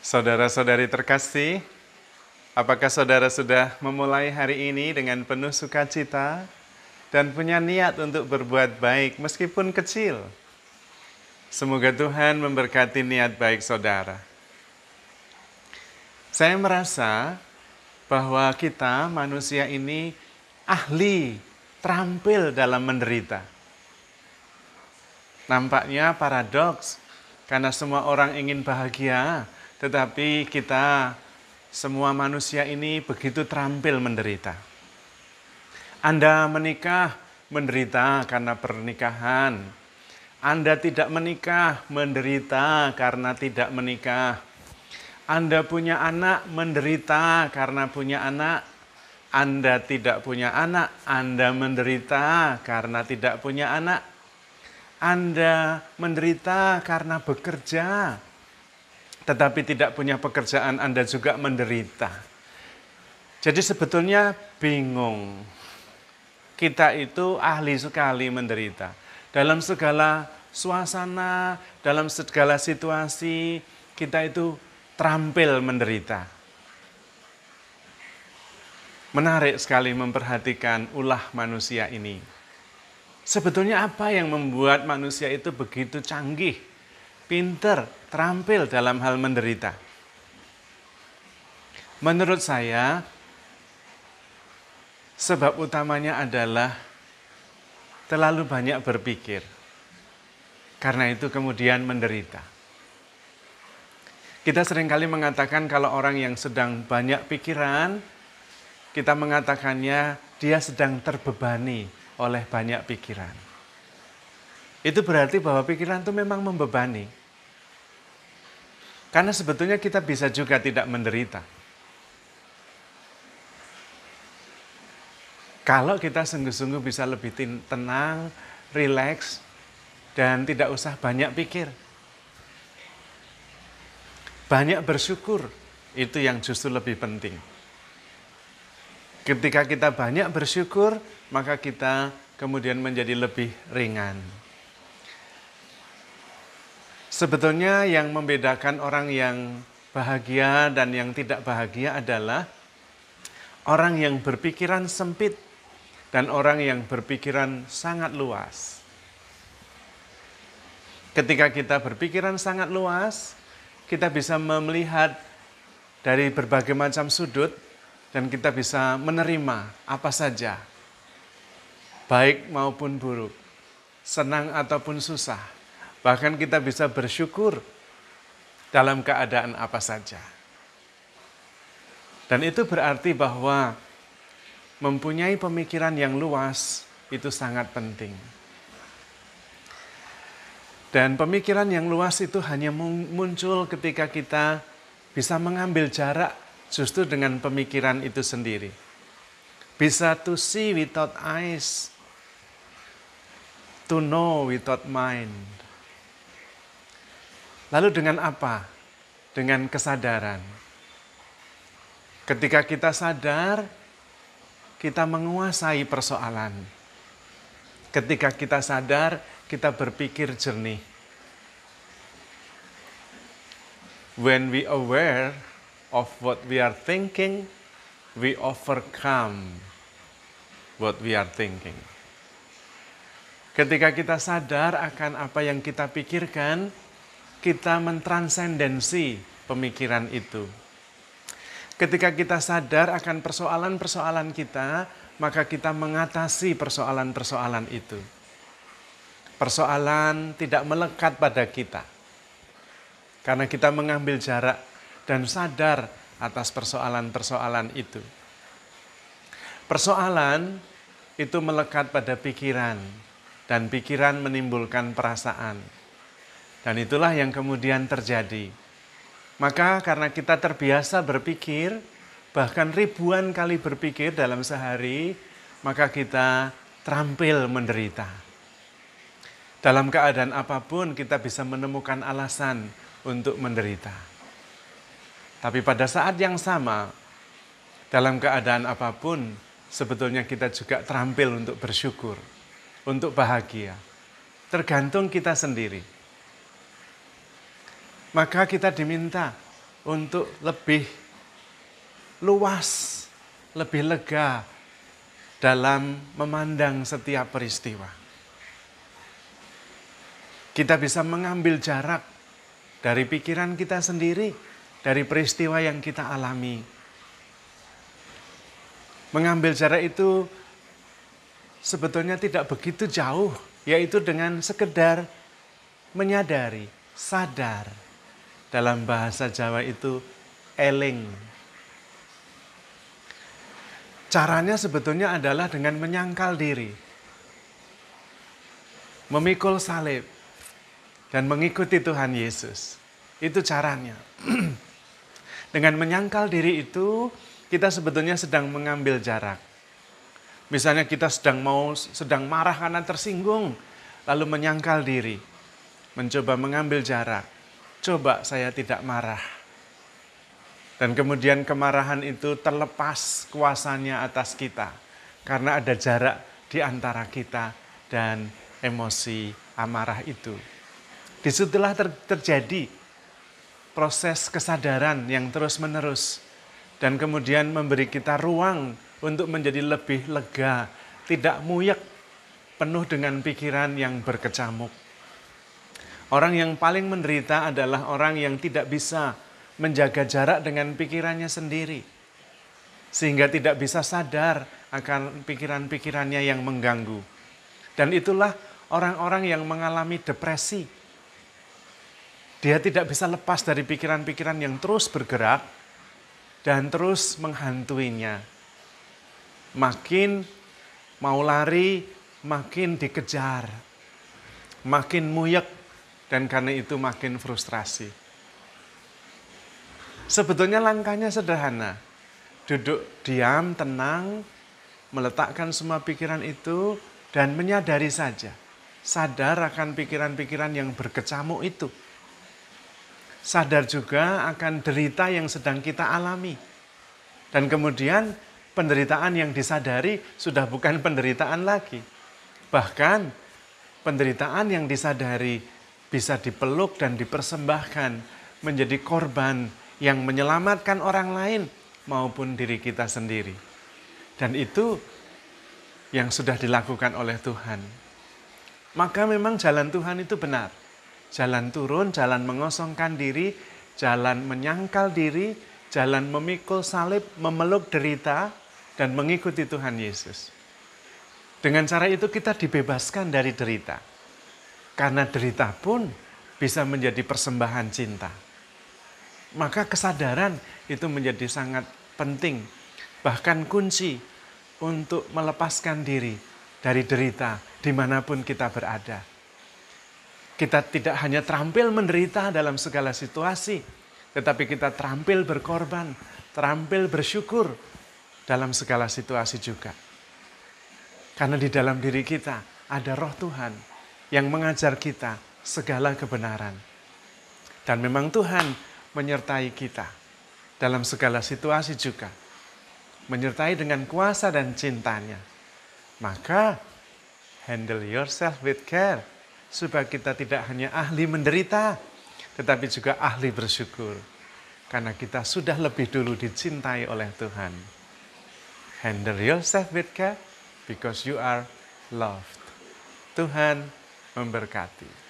Saudara-saudari terkasih, apakah saudara sudah memulai hari ini dengan penuh sukacita dan punya niat untuk berbuat baik meskipun kecil? Semoga Tuhan memberkati niat baik saudara. Saya merasa bahwa kita manusia ini ahli, terampil dalam menderita. Nampaknya paradoks, karena semua orang ingin bahagia, tetapi kita semua manusia ini begitu terampil menderita. Anda menikah, menderita karena pernikahan. Anda tidak menikah, menderita karena tidak menikah. Anda punya anak, menderita karena punya anak. Anda tidak punya anak, Anda menderita karena tidak punya anak. Anda menderita karena bekerja, tetapi tidak punya pekerjaan, Anda juga menderita. Jadi sebetulnya bingung. Kita itu ahli sekali menderita. Dalam segala suasana, dalam segala situasi, kita itu terampil menderita. Menarik sekali memperhatikan ulah manusia ini. Sebetulnya apa yang membuat manusia itu begitu canggih, pinter, terampil dalam hal menderita? Menurut saya, sebab utamanya adalah terlalu banyak berpikir. Karena itu kemudian menderita. Kita seringkali mengatakan kalau orang yang sedang banyak pikiran, kita mengatakannya dia sedang terbebani oleh banyak pikiran. Itu berarti bahwa pikiran itu memang membebani. Karena sebetulnya kita bisa juga tidak menderita. Kalau kita sungguh-sungguh bisa lebih tenang, rileks, dan tidak usah banyak pikir. Banyak bersyukur, itu yang justru lebih penting. Ketika kita banyak bersyukur, maka kita kemudian menjadi lebih ringan. Sebetulnya yang membedakan orang yang bahagia dan yang tidak bahagia adalah orang yang berpikiran sempit dan orang yang berpikiran sangat luas. Ketika kita berpikiran sangat luas, kita bisa melihat dari berbagai macam sudut dan kita bisa menerima apa saja, baik maupun buruk, senang ataupun susah. Bahkan kita bisa bersyukur dalam keadaan apa saja. Dan itu berarti bahwa mempunyai pemikiran yang luas itu sangat penting. Dan pemikiran yang luas itu hanya muncul ketika kita bisa mengambil jarak justru dengan pemikiran itu sendiri. Bisa to see without eyes, to know without mind. Lalu dengan apa? Dengan kesadaran. Ketika kita sadar, kita menguasai persoalan. Ketika kita sadar, kita berpikir jernih. When we aware of what we are thinking, we overcome what we are thinking. Ketika kita sadar akan apa yang kita pikirkan, kita mentransendensi pemikiran itu. Ketika kita sadar akan persoalan-persoalan kita, maka kita mengatasi persoalan-persoalan itu. Persoalan tidak melekat pada kita. Karena kita mengambil jarak dan sadar atas persoalan-persoalan itu. Persoalan itu melekat pada pikiran, dan pikiran menimbulkan perasaan. Dan itulah yang kemudian terjadi. Maka karena kita terbiasa berpikir, bahkan ribuan kali berpikir dalam sehari, maka kita terampil menderita. Dalam keadaan apapun kita bisa menemukan alasan untuk menderita. Tapi pada saat yang sama, dalam keadaan apapun, sebetulnya kita juga terampil untuk bersyukur, untuk bahagia. Tergantung kita sendiri. Maka kita diminta untuk lebih luas, lebih lega dalam memandang setiap peristiwa. Kita bisa mengambil jarak dari pikiran kita sendiri, dari peristiwa yang kita alami. Mengambil jarak itu sebetulnya tidak begitu jauh, yaitu dengan sekedar menyadari, sadar. Dalam bahasa Jawa itu eling. Caranya sebetulnya adalah dengan menyangkal diri, memikul salib, dan mengikuti Tuhan Yesus. Itu caranya. Dengan menyangkal diri itu, kita sebetulnya sedang mengambil jarak. Misalnya kita sedang marah karena tersinggung, lalu menyangkal diri, mencoba mengambil jarak. Coba saya tidak marah. Dan kemudian kemarahan itu terlepas kuasanya atas kita. Karena ada jarak di antara kita dan emosi amarah itu. Disitulah terjadi proses kesadaran yang terus-menerus. Dan kemudian memberi kita ruang untuk menjadi lebih lega. Tidak muyek, penuh dengan pikiran yang berkecamuk. Orang yang paling menderita adalah orang yang tidak bisa menjaga jarak dengan pikirannya sendiri. Sehingga tidak bisa sadar akan pikiran-pikirannya yang mengganggu. Dan itulah orang-orang yang mengalami depresi. Dia tidak bisa lepas dari pikiran-pikiran yang terus bergerak dan terus menghantuinya. Makin mau lari, makin dikejar. Makin muyek, dan karena itu makin frustrasi. Sebetulnya langkahnya sederhana. Duduk diam, tenang, meletakkan semua pikiran itu, dan menyadari saja. Sadar akan pikiran-pikiran yang berkecamuk itu. Sadar juga akan derita yang sedang kita alami. Dan kemudian penderitaan yang disadari sudah bukan penderitaan lagi. Bahkan penderitaan yang disadari bisa dipeluk dan dipersembahkan menjadi korban yang menyelamatkan orang lain maupun diri kita sendiri. Dan itu yang sudah dilakukan oleh Tuhan. Maka memang jalan Tuhan itu benar. Jalan turun, jalan mengosongkan diri, jalan menyangkal diri, jalan memikul salib, memeluk derita, dan mengikuti Tuhan Yesus. Dengan cara itu kita dibebaskan dari derita. Karena derita pun bisa menjadi persembahan cinta. Maka kesadaran itu menjadi sangat penting, bahkan kunci untuk melepaskan diri dari derita dimanapun kita berada. Kita tidak hanya terampil menderita dalam segala situasi, tetapi kita terampil berkorban, terampil bersyukur dalam segala situasi juga. Karena di dalam diri kita ada roh Tuhan yang mengajar kita segala kebenaran. Dan memang Tuhan menyertai kita dalam segala situasi juga. Menyertai dengan kuasa dan cintanya. Maka handle yourself with care. Supaya kita tidak hanya ahli menderita, tetapi juga ahli bersyukur. Karena kita sudah lebih dulu dicintai oleh Tuhan. Handle yourself with care because you are loved. Tuhan memberkati.